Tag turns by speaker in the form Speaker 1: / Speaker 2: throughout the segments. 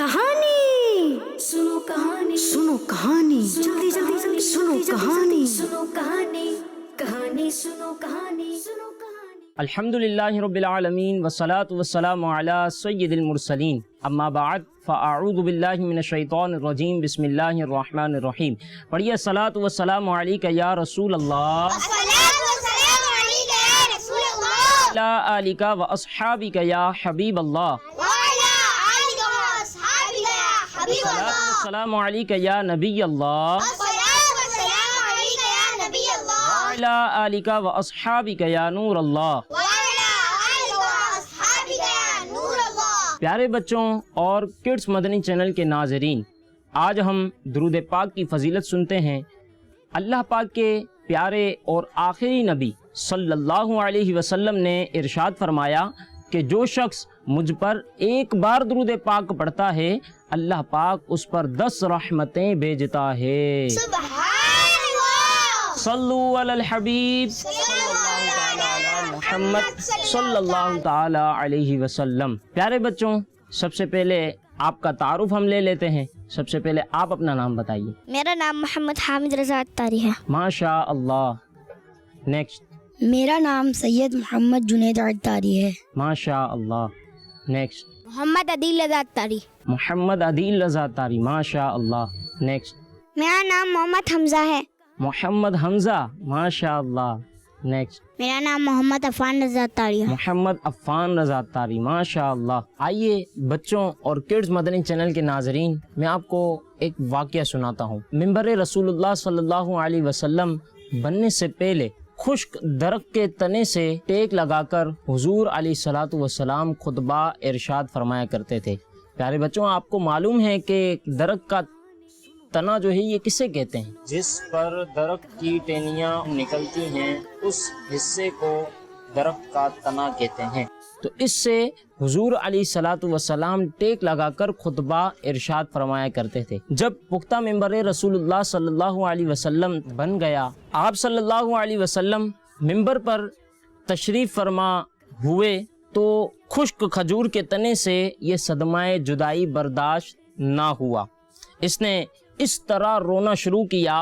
Speaker 1: कहानी, सुनो कहानी, सुनो कहानी, जल्दी जल्दी जल्दी सुनो कहानी, सुनो कहानी, कहानी सुनो कहानी, सुनो कहानी।
Speaker 2: अल्हम्दुलिल्लाहि रब्बिल आलमीन वस्सलातु वस्सलामु अला सय्यिदिल मुरसलीन अम्मा बाद फ़अऊज़ु बिल्लाहि मिनश शैतानिर रजीम बिस्मिल्लाहिर रहमानिर रहीम। पढ़िए अस्सलातु वस्सलामु अलैका या रसूल अल्लाह अला आलिका व अस्हाबिका या हबीब अल्लाह अस्सलामु अलैका या नबी अल्लाह अला आलिका व अस्हाबिका या नूर अल्लाह। प्यारे बच्चों और किड्स मदनी चैनल के नाज़रीन, आज हम दुरूद पाक की फजीलत सुनते हैं। अल्लाह पाक के प्यारे और आखिरी नबी सल्लल्लाहु अलैहि वसल्लम ने इरशाद फरमाया कि जो शख्स मुझ पर एक बार दुरूद पाक पढ़ता है, अल्लाह पाक उस पर 10 रहमतें भेजता है। सल्लु अलल हबीब मोहम्मद सल्लल्लाहु ताला अलैहि वसल्लम। प्यारे बच्चों, सबसे पहले आपका तारुफ हम ले लेते हैं। सबसे पहले आप अपना नाम बताइए।
Speaker 3: मेरा नाम मोहम्मद हामिद रज़ा अत्तारी है।
Speaker 2: माशा अल्लाह। नेक्स्ट।
Speaker 3: मेरा नाम सैयद मोहम्मद जुनैद अत्तारी है।
Speaker 2: माशा अल्लाह। नेक्स्ट।
Speaker 3: मोहम्मद अदील रज़ा अत्तारी।
Speaker 2: मोहम्मद अदील रज़ा अत्तारी। माशा अल्लाह। नेक्स्ट।
Speaker 3: मेरा नाम मोहम्मद हमजा है।
Speaker 2: मोहम्मद हमजा। माशा अल्लाह। नेक्स्ट।
Speaker 3: मेरा नाम मोहम्मद अफ़ान रज़ा अत्तारी है।
Speaker 2: मोहम्मद अफ़ान रज़ा अत्तारी। माशा अल्लाह। आइए बच्चों और किड्स मदनी चैनल के नाजरीन, मैं आपको एक वाक़या सुनाता हूँ। मिंबर रसूलुल्लाह सल्लल्लाहु अलैहि वसल्लम बनने से पहले खुश्क दरख्त के तने से टेक लगाकर हुजूर अलैहिस्सलातु वस्सलाम खुतबा इरशाद फरमाया करते थे। प्यारे बच्चों, आपको मालूम है कि दरख्त का तना जो है ये किसे कहते हैं? जिस पर दरख्त की टहनियाँ निकलती हैं उस हिस्से को दरख्त का तना कहते हैं। तो इससे हुजूर अलैहिस्सलातु वस्सलाम टेक लगाकर खुतबा इरशाद फरमाया करते थे। जब पुख्ता मिंबर रसूलुल्लाह सल्लल्लाहु अलैहि वसल्लम बन गया, आप सल्लल्लाहु अलैहि वसल्लम मिंबर पर तशरीफ फरमा हुए तो खुश्क खजूर के तने से ये सदमाए जुदाई बर्दाश्त ना हुआ। इसने इस तरह रोना शुरू किया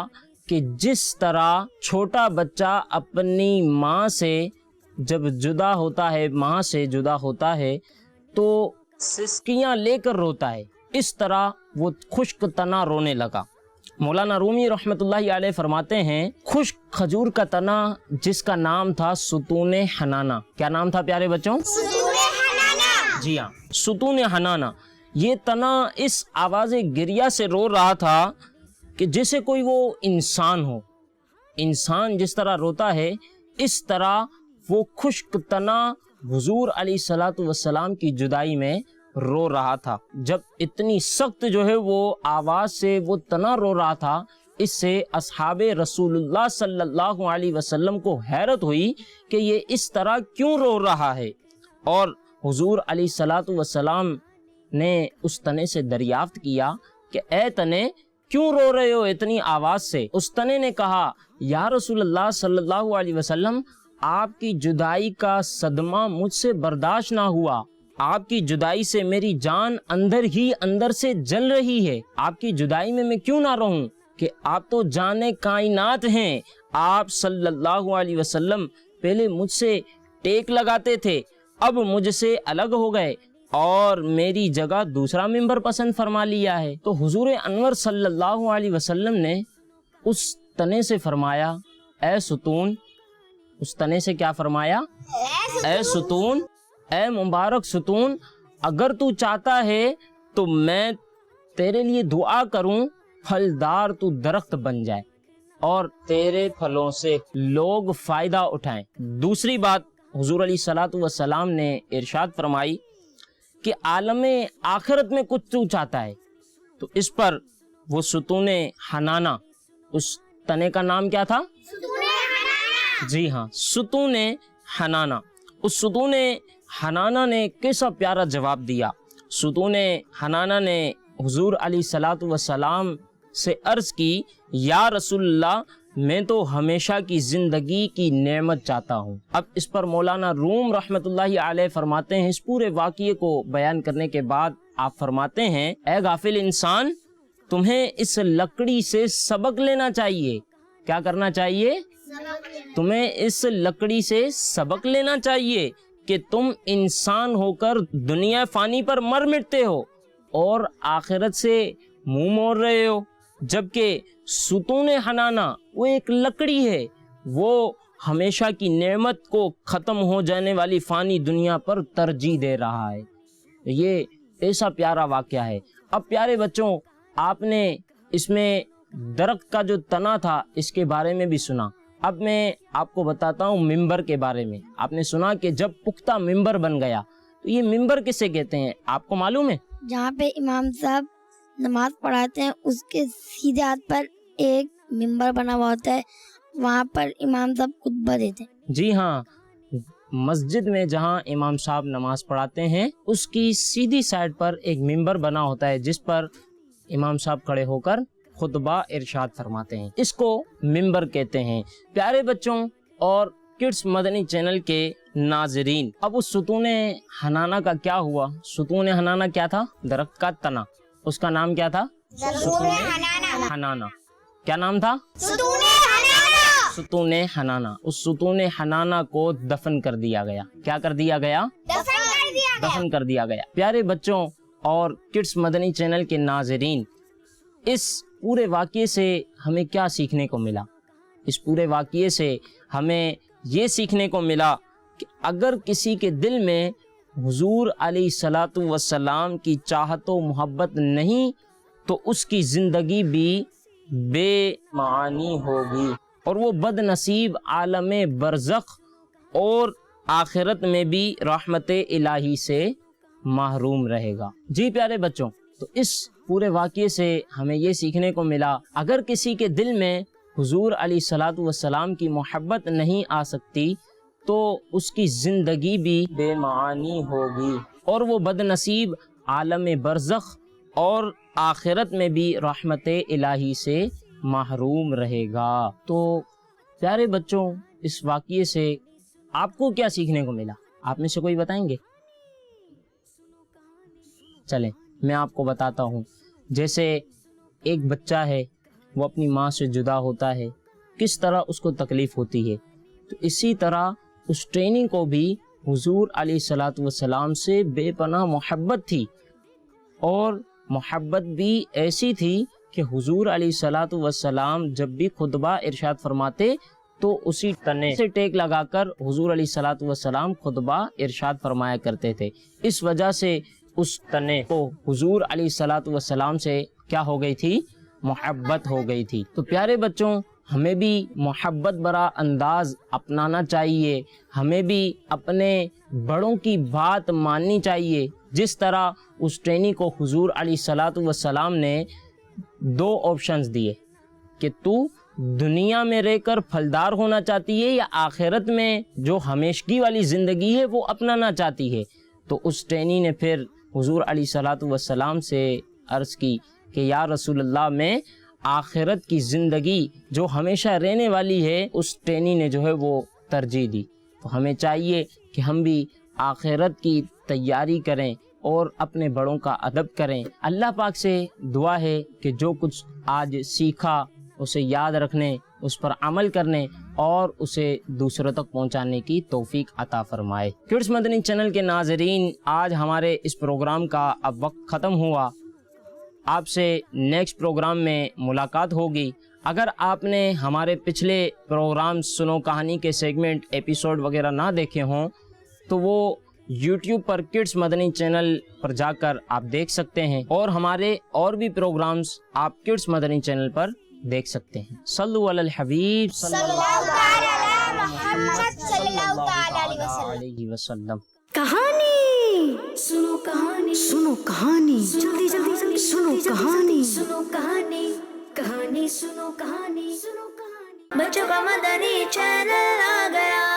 Speaker 2: कि जिस तरह छोटा बच्चा अपनी माँ से जब जुदा होता है, माँ से जुदा होता है तो सिसकियाँ लेकर रोता है, इस तरह वो खुश्क तना रोने लगा। मौलाना रूमी रहमतुल्लाहि अलैह फरमाते हैं, खुश्क खजूर का तना जिसका नाम था सुतून हनाना। क्या नाम था प्यारे बच्चों? जी हाँ, सुतून हनाना। ये तना इस आवाज़ गिरिया से रो रहा था कि जैसे कोई वो इंसान हो। इंसान जिस तरह रोता है, इस तरह वो खुश्क तना हुजूर अलैहिस्सलातु वस्सलाम की जुदाई में रो रहा था। जब इतनी सख्त जो है वो आवाज़ से वो तना रो रहा था, इससे अस्हाबे रसूलुल्लाह सल्लल्लाहु अलैहि वसल्लम को हैरत हुई कि ये इस तरह क्यों रो रहा है। और हुजूर अलैहिस्सलातु वस्सलाम ने उस तने से दरियाफ्त किया कि ए तने, क्यों रो रहे हो इतनी आवाज़ से? उस तने ने कहा, या रसूलल्लाह सल्लल्लाहु अलैहि वसल्लम, आपकी जुदाई का सदमा मुझसे बर्दाश्त ना हुआ। आपकी जुदाई से मेरी जान अंदर ही अंदर से जल रही है। आपकी जुदाई में मैं क्यों ना रहूं कि आप तो जाने कायनात हैं। आप सल्लल्लाहु अलैहि वसल्लम पहले मुझसे टेक लगाते थे, अब मुझसे अलग हो गए और मेरी जगह दूसरा मिंबर पसंद फरमा लिया है। तो हुजूर अनवर सल्लल्लाहु अलैहि वसल्लम ने उस तने से फरमाया, ए सुतून। उस तने से क्या फरमाया? ए सुतून, ए मुबारक सुतून, अगर तू चाहता है तो मैं तेरे लिए दुआ करूं, फलदार तू दरख्त बन जाए और तेरे फलों से लोग फायदा उठाएं। दूसरी बात हुजूर अलैहिस्सलातु वस्सलाम ने इरशाद फरमाई कि आलम आखिरत में कुछ तू चाहता है तो इस पर वो सुतून हनाना, उस तने का नाम क्या था? जी हाँ, सुतून हनाना। उस सुतून हनाना ने कैसा प्यारा जवाब दिया। सुतून हनाना ने हुजूर अलैहिस्सलातु वस्सलाम से अर्ज़ की, या रसूलल्लाह, मैं तो हमेशा की ज़िंदगी की नेमत चाहता हूँ। अब इस पर मौलाना रूम रहमतुल्लाहि अलैह फरमाते हैं, इस पूरे वाक़ये को बयान करने के बाद آپ فرماتے ہیں اے غافل انسان تمہیں اس لکڑی سے سبق لینا چاہیے. کیا کرنا چاہیے؟ تمہیں اس لکڑی سے سبق لینا چاہیے کہ تم انسان ہو کر دنیا فانی پر مر مٹتے ہو اور آخرت سے منہ موڑ رہے ہو، جبکہ ستون حنانہ وہ ایک لکڑی ہے، وہ ہمیشہ کی نعمت کو ختم ہو جانے والی فانی دنیا پر ترجیح دے رہا ہے. یہ ایسا پیارا واقعہ ہے. اب پیارے بچوں، آپ نے اس میں درخت کا جو تنا تھا اس کے بارے میں بھی سنا. اب میں آپ کو بتاتا ہوں ممبر کے بارے میں. آپ نے سنا کہ جب پختہ ممبر بن گیا تو یہ ممبر کسے کہتے ہیں؟ آپ کو معلوم ہے؟
Speaker 3: جہاں پہ امام صاحب نماز پڑھاتے ہیں اس کے سیدھے ہاتھ پر ایک ممبر بنا ہوا ہوتا ہے، وہاں پر امام صاحب خطبہ دیتے ہیں.
Speaker 2: جی ہاں، مسجد میں جہاں امام صاحب نماز پڑھاتے ہیں اس کی سیدھی سائڈ پر ایک ممبر بنا ہوتا ہے جس پر امام صاحب کھڑے ہو کر خطبہ ارشاد فرماتے ہیں. اس کو ممبر کہتے ہیں. پیارے بچوں اور کڈس مدنی چینل کے ناظرین، اب اس ستون حنانہ کا کیا ہوا؟ ستون حنانہ کیا تھا؟ درخت کا تنا. اس کا نام کیا تھا؟ ستون حنانہ. کیا نام تھا؟ ستون حنانہ. اس ستون حنانہ کو دفن کر دیا گیا. کیا کر دیا گیا؟ دفن کر دیا گیا. پیارے بچوں اور کڈس مدنی چینل کے ناظرین، اس پورے واقعے سے ہمیں کیا سیکھنے کو ملا؟ اس پورے واقعے سے ہمیں یہ سیکھنے کو ملا کہ اگر کسی کے دل میں حضور علیہ الصلاۃ والسلام کی چاہت و محبت نہیں تو اس کی زندگی بھی بے معانی ہوگی اور وہ بد نصیب عالم برزخ اور آخرت میں بھی رحمت الہی سے محروم رہے گا. جی پیارے بچوں، تو اس پورے واقعے سے ہمیں یہ سیکھنے کو ملا اگر کسی کے دل میں حضور علیہ الصلاۃ والسلام کی محبت نہیں آ سکتی تو اس کی زندگی بھی بے معانی ہوگی اور وہ بد نصیب عالم برزخ اور آخرت میں بھی رحمت الہی سے محروم رہے گا. تو پیارے بچوں، اس واقعے سے آپ کو کیا سیکھنے کو ملا؟ آپ میں سے کوئی بتائیں گے؟ چلیں میں آپ کو بتاتا ہوں. جیسے ایک بچہ ہے، وہ اپنی ماں سے جدا ہوتا ہے، کس طرح اس کو تکلیف ہوتی ہے، تو اسی طرح اس ٹریننگ کو بھی حضور علیہ الصلاۃ والسلام سے بے پناہ محبت تھی، اور محبت بھی ایسی تھی کہ حضور علیہ الصلاۃ والسلام جب بھی خطبہ ارشاد فرماتے تو اسی تنے سے ٹیک لگا کر حضور علیہ الصلاۃ والسلام خطبہ ارشاد فرمایا کرتے تھے. اس وجہ سے اس تنے کو حضور علیہ الصلاۃ والسلام سے کیا ہو گئی تھی؟ محبت ہو گئی تھی. تو پیارے بچوں، ہمیں بھی محبت برا انداز اپنانا چاہیے، ہمیں بھی اپنے بڑوں کی بات ماننی چاہیے. جس طرح اس ٹرینی کو حضور علیہ الصلاۃ والسلام نے 2 آپشنز دیے کہ تو دنیا میں رہ کر پھلدار ہونا چاہتی ہے یا آخرت میں جو ہمیشگی والی زندگی ہے وہ اپنانا چاہتی ہے. تو اس ٹرینی نے پھر حضور علیہ الصلاۃ والسلام سے عرض کی کہ یا رسول اللہ، میں آخرت کی زندگی جو ہمیشہ رہنے والی ہے اس ٹرینی نے جو ہے وہ ترجیح دی. تو ہمیں چاہیے کہ ہم بھی آخرت کی تیاری کریں اور اپنے بڑوں کا ادب کریں. اللہ پاک سے دعا ہے کہ جو کچھ آج سیکھا اسے یاد رکھنے، اس پر عمل کرنے اور اسے دوسروں تک پہنچانے کی توفیق عطا فرمائے. کڈس مدنی چینل کے ناظرین، آج ہمارے اس پروگرام کا اب وقت ختم ہوا. آپ سے نیکسٹ پروگرام میں ملاقات ہوگی. اگر آپ نے ہمارے پچھلے پروگرام سنو کہانی کے سیگمنٹ ایپیسوڈ وغیرہ نہ دیکھے ہوں تو وہ یوٹیوب پر کڈس مدنی چینل پر جا کر آپ دیکھ سکتے ہیں، اور ہمارے اور بھی پروگرامز آپ کڈس مدنی چینل پر دیکھ سکتے ہیں. صلو علی الحبیب صلی اللہ علیہ وسلم.
Speaker 1: کہانی سنو، کہانی سنو، کہانی جلدی جلدی جلدی سنو، کہانی سنو، کہانی کہانی سنو، کہانی سنو، کہانی. بچوں کا مدنی چینل آ گیا.